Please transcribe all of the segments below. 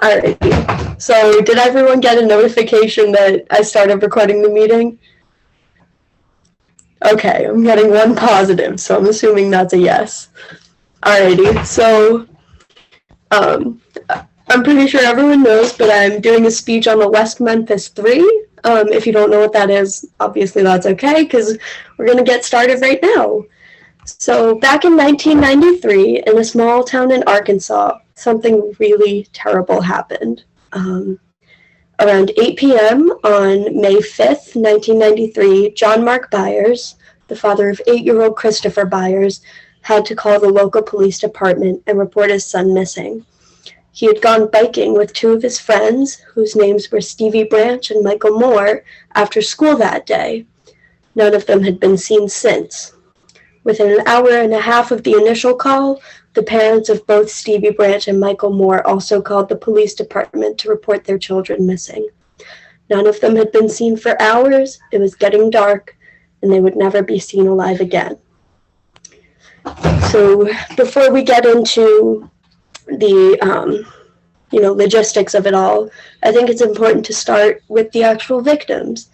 Alrighty. So, did everyone get a notification that I started recording the meeting? Okay, I'm getting one positive, so I'm assuming that's a yes. Alrighty, so I'm pretty sure everyone knows, but I'm doing a speech on the West Memphis 3. If you don't know what that is, obviously that's okay, because we're going to get started right now. So back in 1993, in a small town in Arkansas, something really terrible happened. Around 8 p.m. on May 5th, 1993, John Mark Byers, the father of 8-year-old Christopher Byers, had to call the local police department and report his son missing. He had gone biking with two of his friends, whose names were Stevie Branch and Michael Moore, after school that day. None of them had been seen since. Within an hour and a half of the initial call, the parents of both Stevie Branch and Michael Moore also called the police department to report their children missing. None of them had been seen for hours, it was getting dark, and they would never be seen alive again. So before we get into the logistics of it all, I think it's important to start with the actual victims.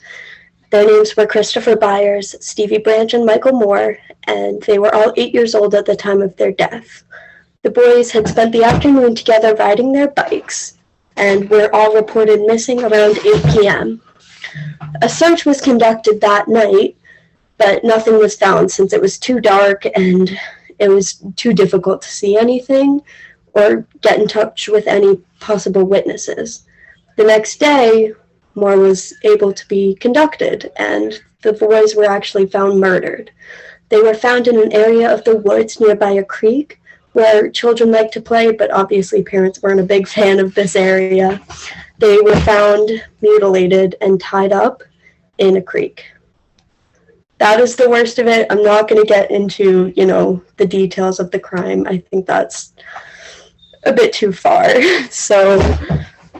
Their names were Christopher Byers, Stevie Branch, and Michael Moore, and they were all 8 years old at the time of their death. The boys had spent the afternoon together riding their bikes, and were all reported missing around 8 p.m. A search was conducted that night, but nothing was found since it was too dark and it was too difficult to see anything or get in touch with any possible witnesses. The next day, more was able to be conducted, and the boys were actually found murdered. They were found in an area of the woods nearby a creek where children like to play, but obviously parents weren't a big fan of this area. They were found mutilated and tied up in a creek. That is the worst of it. I'm not going to get into, the details of the crime. I think that's a bit too far. So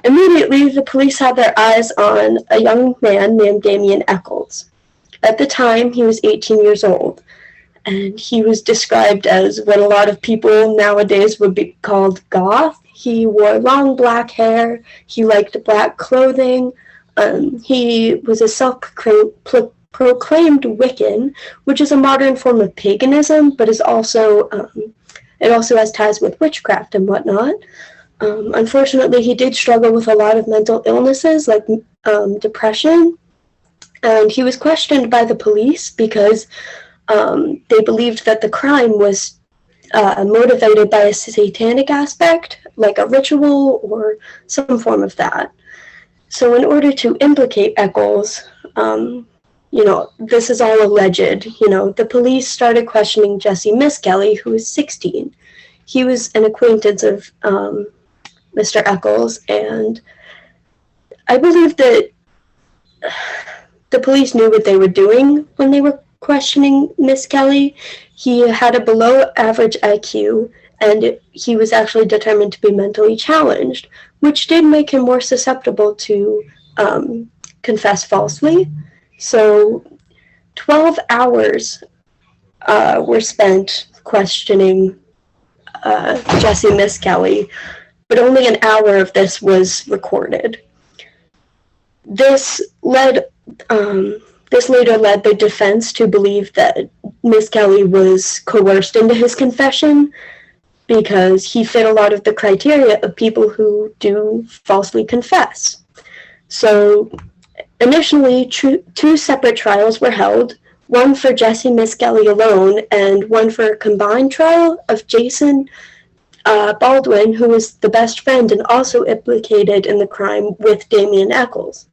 immediately, the police had their eyes on a young man named Damien Eccles. At the time, he was 18 years old, and he was described as what a lot of people nowadays would be called goth. He wore long black hair, he liked black clothing, he was a self-proclaimed Wiccan, which is a modern form of paganism, but is also it also has ties with witchcraft and whatnot. Unfortunately, he did struggle with a lot of mental illnesses like depression, and he was questioned by the police because they believed that the crime was motivated by a satanic aspect, like a ritual or some form of that. So in order to implicate Eccles, this is all alleged. The police started questioning Jesse Miskelly, who was 16. He was an acquaintance of Mr. Eccles, and I believe that the police knew what they were doing when they were questioning Miskelly. He had a below-average IQ, and he was actually determined to be mentally challenged, which did make him more susceptible to confess falsely. So 12 hours were spent questioning Jesse Miskelly, but only an hour of this was recorded. This later led the defense to believe that Miskelly was coerced into his confession because he fit a lot of the criteria of people who do falsely confess. So initially, two separate trials were held, one for Jesse Miskelly alone and one for a combined trial of Jason Baldwin, who was the best friend and also implicated in the crime with Damien Eccles.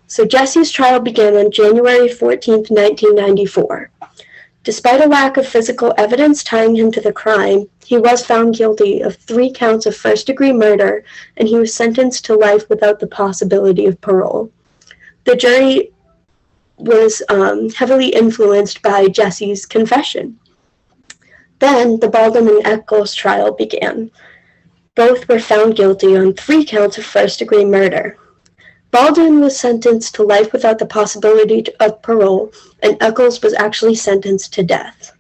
So Jesse's trial began on January 14th, 1994. Despite a lack of physical evidence tying him to the crime, he was found guilty of 3 counts of first-degree murder, and he was sentenced to life without the possibility of parole. The jury was heavily influenced by Jesse's confession. Then the Baldwin and Eccles trial began. Both were found guilty on 3 counts of first-degree murder. Baldwin was sentenced to life without the possibility of parole, and Eccles was actually sentenced to death.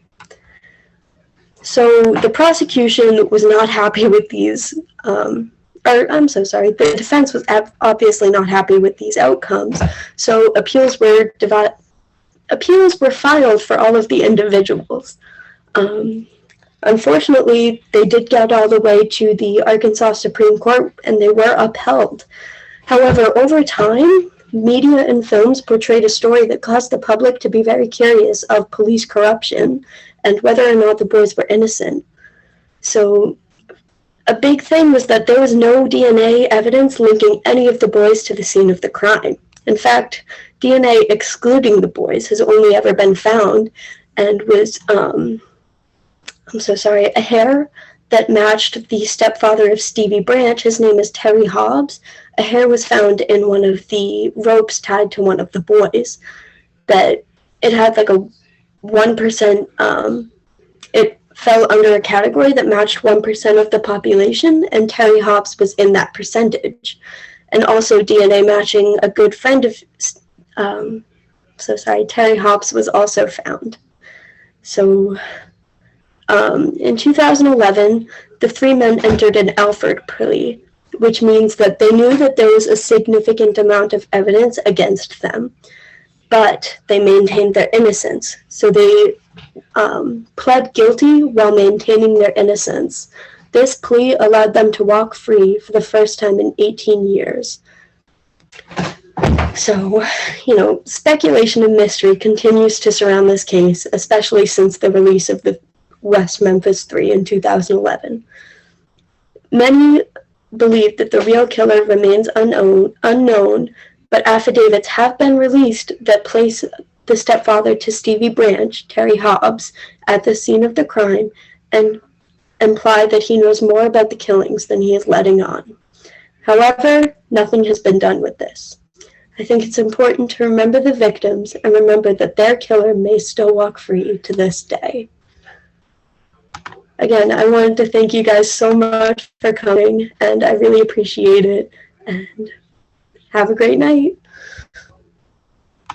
So the prosecution was not happy with these or I'm so sorry, the defense was obviously not happy with these outcomes, so appeals were filed for all of the individuals. Unfortunately, they did get all the way to the Arkansas Supreme Court, and they were upheld. However, over time, media and films portrayed a story that caused the public to be very curious of police corruption and whether or not the boys were innocent. So a big thing was that there was no DNA evidence linking any of the boys to the scene of the crime. In fact, DNA excluding the boys has only ever been found and was, a hair that matched the stepfather of Stevie Branch. His name is Terry Hobbs. A hair was found in one of the ropes tied to one of the boys. That it had like a 1%, it fell under a category that matched 1% of the population, and Terry Hobbs was in that percentage. And also DNA matching a good friend of, Terry Hobbs was also found. So, in 2011, the three men entered an Alford plea, which means that they knew that there was a significant amount of evidence against them, but they maintained their innocence. So they pled guilty while maintaining their innocence. This plea allowed them to walk free for the first time in 18 years. So, speculation and mystery continues to surround this case, especially since the release of the West Memphis 3 in 2011. Many believe that the real killer remains unknown, but affidavits have been released that place the stepfather to Stevie Branch, Terry Hobbs, at the scene of the crime and imply that he knows more about the killings than he is letting on. However, nothing has been done with this. I think it's important to remember the victims and remember that their killer may still walk free to this day. Again, I wanted to thank you guys so much for coming, and I really appreciate it, and have a great night.